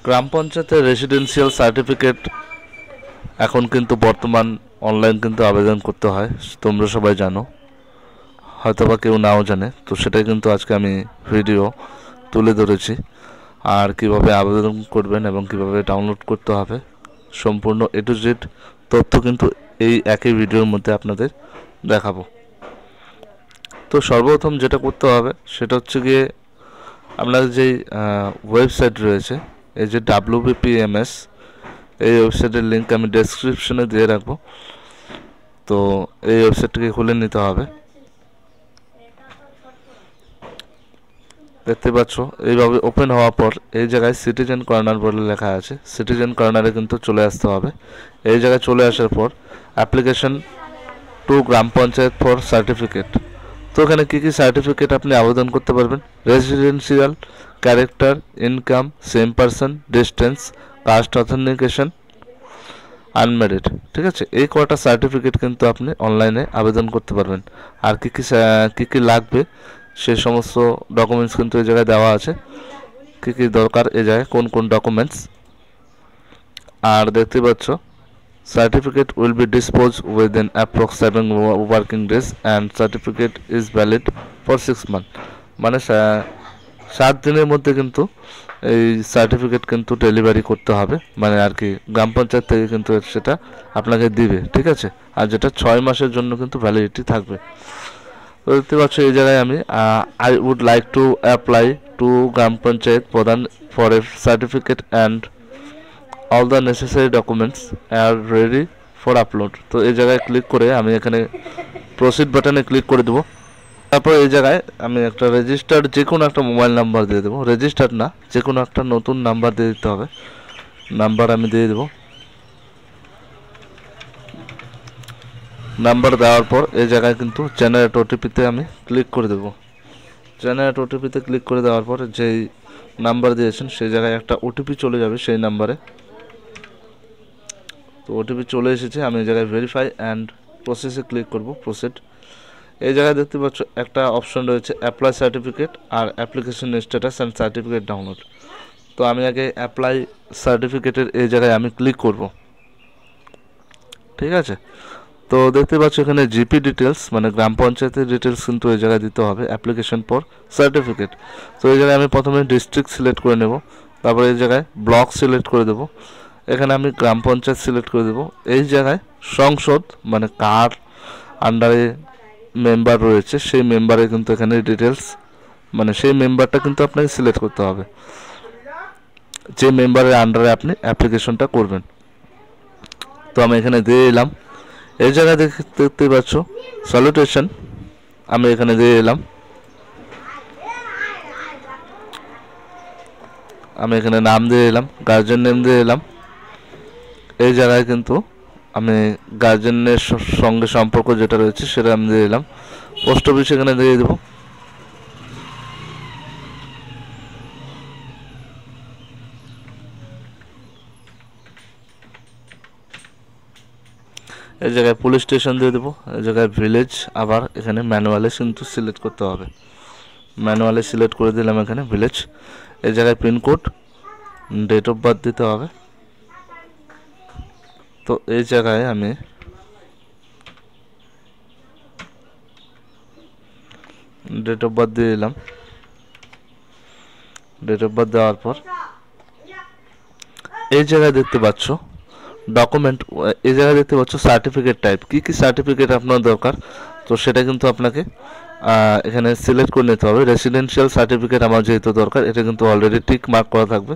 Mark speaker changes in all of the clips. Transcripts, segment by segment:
Speaker 1: গ্রাম পঞ্চায়েতের residential certificate এখন কিন্তু বর্তমান অনলাইন কিন্তু আবেদন করতে হয়, তোমরা সবাই জানো, হয়তোবা কেউ নাও জানে। তো সেটাই কিন্তু আজকে আমি ভিডিও তুলে ধরেছি। আর কিভাবে আবেদন করবেন এবং কিভাবে ডাউনলোড করতে হবে সম্পূর্ণ A to Z তথ্য কিন্তু এই একই ভিডিওর মধ্যে আপনাদের দেখাবো। তো সর্বপ্রথম যেটা করতে হবে সেটা হচ্ছে গিয়ে আপনাদের যেই ওয়েবসাইট রয়েছে, এই যে WBPMS, এই ওয়েবসাইটের লিঙ্ক আমি ডেসক্রিপশনে দিয়ে রাখবো। তো এই ওয়েবসাইটটিকে খুলে নিতে হবে। দেখতে পাচ্ছ এইভাবে ওপেন হওয়ার পর এই জায়গায় সিটিজেন কর্নার বলে লেখা আছে, সিটিজেন কর্নারে কিন্তু চলে আসতে হবে। এই জায়গায় চলে আসার পর application to gram panchayat for certificate, তো এখানে কী কী সার্টিফিকেট আপনি আবেদন করতে পারবেন, residential, character, income, same person, distance, caste authentication, unmarried, ঠিক আছে। এই কটা সার্টিফিকেট কিন্তু আপনি অনলাইনে আবেদন করতে পারবেন। আর কী কী লাগবে সেই সমস্ত ডকুমেন্টস কিন্তু এই জায়গায় দেওয়া আছে, কী কী দরকার এই জায়গায় কোন কোন ডকুমেন্টস। আর দেখতে পাচ্ছ certificate will be dispose within approx 7 working days and certificate is valid for 6 month, মানে 7 দিনের মধ্যে কিন্তু এই সার্টিফিকেট কিন্তু ডেলিভারি করতে হবে, মানে আর কি গ্রাম পঞ্চায়েত থেকে কিন্তু সেটা আপনাকে দিবে, ঠিক আছে। আর যেটা 6 মাসের জন্য কিন্তু ভ্যালিডিটি থাকবে। তো দেখতে পাচ্ছ এই জায়গায় আমি I would like to apply to gram panchayat pradhan for a certificate and all the necessary documents are ready for upload. তো এই জায়গায় ক্লিক করে আমি এখানে প্রসিড বাটনে ক্লিক করে দেবো। তারপর এই জায়গায় আমি একটা রেজিস্টার্ড যে কোনো একটা মোবাইল নাম্বার দিয়ে দেবো, রেজিস্টার্ড না, যে কোনো একটা নতুন নাম্বার দিয়ে দিতে হবে। নাম্বার আমি দিয়ে দেবো। নাম্বার দেওয়ার পর এই জায়গায় কিন্তু জেনারেট ওটিপিতে আমি ক্লিক করে দেবো। জেনারেট ওটিপিতে ক্লিক করে দেওয়ার পর যেই নাম্বার দিয়েছেন সেই জায়গায় একটা ওটিপি চলে যাবে সেই নাম্বারে। তো ওটিপি চলে এসেছে, আমি এই জায়গায় ভেরিফাই অ্যান্ড প্রসেসে ক্লিক করব, প্রসেড। এই জায়গায় দেখতে পাচ্ছ একটা অপশন রয়েছে অ্যাপ্লাই সার্টিফিকেট আর application status and certificate download. তো আমি আগে অ্যাপ্লাই সার্টিফিকেটের এই জায়গায় আমি ক্লিক করব, ঠিক আছে। তো দেখতে পাচ্ছ এখানে জিপি ডিটেলস মানে গ্রাম পঞ্চায়েতের ডিটেলস কিন্তু এই জায়গায় দিতে হবে, অ্যাপ্লিকেশন ফর সার্টিফিকেট। তো এই জায়গায় আমি প্রথমে ডিস্ট্রিক্ট সিলেক্ট করে নেব, তারপরে এই জায়গায় ব্লক সিলেক্ট করে দেব, এখানে আমি গ্রাম পঞ্চায়েত সিলেক্ট করে দেব। এই জায়গায় সংসদ মানে কার আন্ডারে মেম্বার রয়েছে সেই মেম্বারে কিন্তু এখানে ডিটেলস মানে সেই মেম্বারটা কিন্তু আপনাকে সিলেক্ট করতে হবে, যে মেম্বারের আন্ডারে আপনি অ্যাপ্লিকেশনটা করবেন। তো আমি এখানে দিয়ে এলাম। এই জায়গায় দেখতে পাচ্ছ সলিউটেশন, আমি এখানে দিয়ে এলাম। আমি এখানে নাম দিয়ে এলাম, গার্জেন নেম দিয়ে এলাম। এই জায়গায় কিন্তু আমি গার্জেনের সঙ্গে সম্পর্ক যেটা রয়েছে সেটা আমি দিয়ে দিলাম। পোস্ট অফিস এখানে দিয়ে দেবো। এই জায়গায় পুলিশ স্টেশন দিয়ে দেবো। এই জায়গায় ভিলেজ আবার এখানে ম্যানুয়ালে কিন্তু সিলেক্ট করতে হবে, ম্যানুয়ালে সিলেক্ট করে দিলাম এখানে ভিলেজ। এই জায়গায় পিনকোড, ডেট অফ বার্থ দিতে হবে। তো এই জায়গায় আমি ডেট অফ বার্থ দিয়ে দিলাম। ডেট অফ বার্থ দেওয়ার পর এই জায়গায় দেখতে পাচ্ছ ডকুমেন্ট, এই জায়গায় দেখতে পাচ্ছ সার্টিফিকেট টাইপ, কী কী সার্টিফিকেট আপনার দরকার। তো সেটা কিন্তু আপনাকে এখানে সিলেক্ট করে নিতে হবে। রেসিডেন্সিয়াল সার্টিফিকেট আমার যেহেতু দরকার, এটা কিন্তু অলরেডি টিক মার্ক করা থাকবে।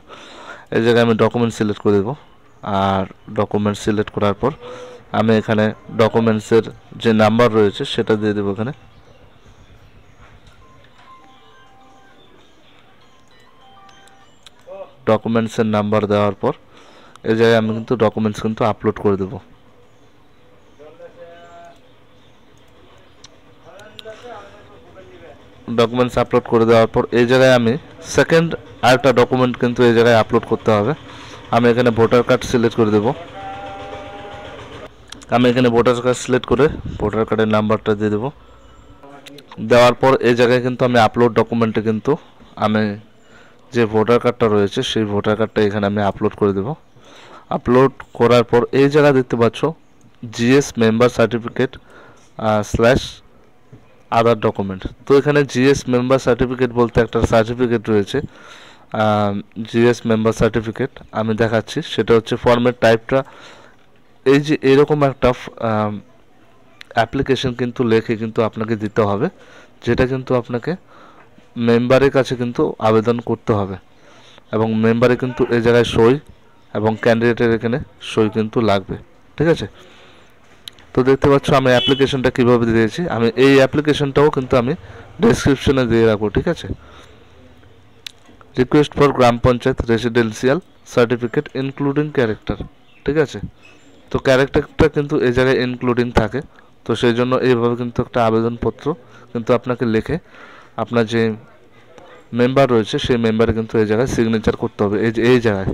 Speaker 1: এই জায়গায় আমি ডকুমেন্ট সিলেক্ট করে দেবো। আর ডকুমেন্ট সিলেক্ট করার পর আমি এখানে ডকুমেন্টসের যে নাম্বার রয়েছে সেটা দিয়ে দেবো এখানে। ডকুমেন্টসের নাম্বার দেওয়ার পর এই জায়গায় আমি কিন্তু ডকুমেন্টস কিন্তু আপলোড করে দেবো। ডকুমেন্টস আপলোড করে দেওয়ার পর এই জায়গায় আমি সেকেন্ড আরেকটা ডকুমেন্ট কিন্তু এই জায়গায় আপলোড করতে হবে। আমি এখানে ভোটার কার্ড সিলেক্ট করে দেবো। আমি এখানে ভোটার কার্ড সিলেক্ট করে ভোটার কার্ডের নাম্বারটা দিয়ে দেবো। দেওয়ার পর এই জায়গায় কিন্তু আমি আপলোড ডকুমেন্টে কিন্তু আমি যে ভোটার কার্ডটা রয়েছে সেই ভোটার কার্ডটা এখানে আমি আপলোড করে দেব। আপলোড করার পর এই জায়গা দেখতে পাচ্ছ GS member certificate slash other document. তো এখানে জিএস মেম্বার সার্টিফিকেট বলতে একটা সার্টিফিকেট রয়েছে, জিএস মেম্বার সার্টিফিকেট আমি দেখাচ্ছি। সেটা হচ্ছে ফর্মের টাইপটা এই যে এরকম একটা অ্যাপ্লিকেশন কিন্তু লেখে কিন্তু আপনাকে দিতে হবে, যেটা কিন্তু আপনাকে মেম্বারের কাছে কিন্তু আবেদন করতে হবে, এবং মেম্বারে কিন্তু এই জায়গায় সই এবং ক্যান্ডিডেটের এখানে সই কিন্তু লাগবে। ঠিক আছে, তো দেখতে পাচ্ছ আমি অ্যাপ্লিকেশনটা কীভাবে দিয়েছি। আমি এই অ্যাপ্লিকেশনটাও কিন্তু আমি ডেসক্রিপশনে দিয়ে রাখবো। ঠিক আছে, request for gram panchayat residential certificate including character. ঠিক আছে, তো ক্যারেক্টারটা কিন্তু এই জায়গায় ইনক্লুডিং থাকে, তো সেই জন্য এইভাবে কিন্তু একটা আবেদনপত্র কিন্তু আপনাকে লিখে আপনার যে মেম্বার রয়েছে সেই মেম্বারে কিন্তু এই জায়গায় সিগনেচার করতে হবে, এই জায়গায়।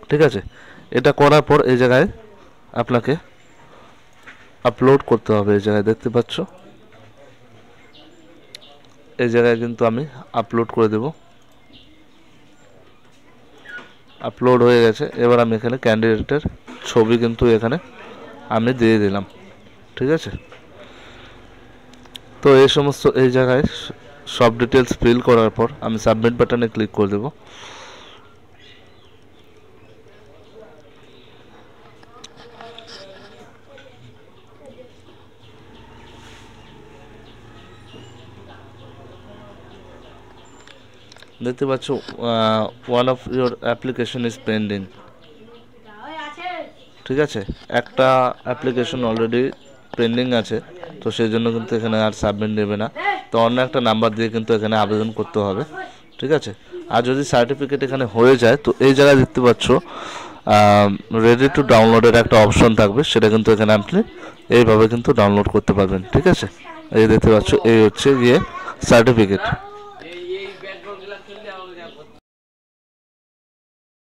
Speaker 1: ঠিক আছে, এটা করার পর এই জায়গায় আপনাকে আপলোড করতে হবে। এই জায়গায় দেখতে পাচ্ছ এই জায়গায় কিন্তু আমি আপলোড করে দেব। আপলোড হয়ে গেছে। এবার আমি এখানে ক্যান্ডিডেটের ছবি কিন্তু এখানে আমি দিয়ে দিলাম। ঠিক আছে, তো এই সমস্ত এই জায়গায় সব ডিটেলস ফিল করার পর আমি সাবমিট বাটনে ক্লিক করে দেব। দেখতে পাচ্ছ one of your application is pending. ঠিক আছে, একটা অ্যাপ্লিকেশন অলরেডি পেন্ডিং আছে, তো সেই জন্য কিন্তু এখানে আর সাবমিট নেবে না, তো অন্য একটা নাম্বার দিয়ে কিন্তু এখানে আবেদন করতে হবে। ঠিক আছে, আর যদি সার্টিফিকেট এখানে হয়ে যায় তো এই জায়গায় দেখতে পাচ্ছ রেডি টু ডাউনলোডের একটা অপশন থাকবে, সেটা কিন্তু এখানে আপনি এইভাবে কিন্তু ডাউনলোড করতে পারবেন। ঠিক আছে, এই দেখতে পাচ্ছ এই হচ্ছে গিয়ে সার্টিফিকেট।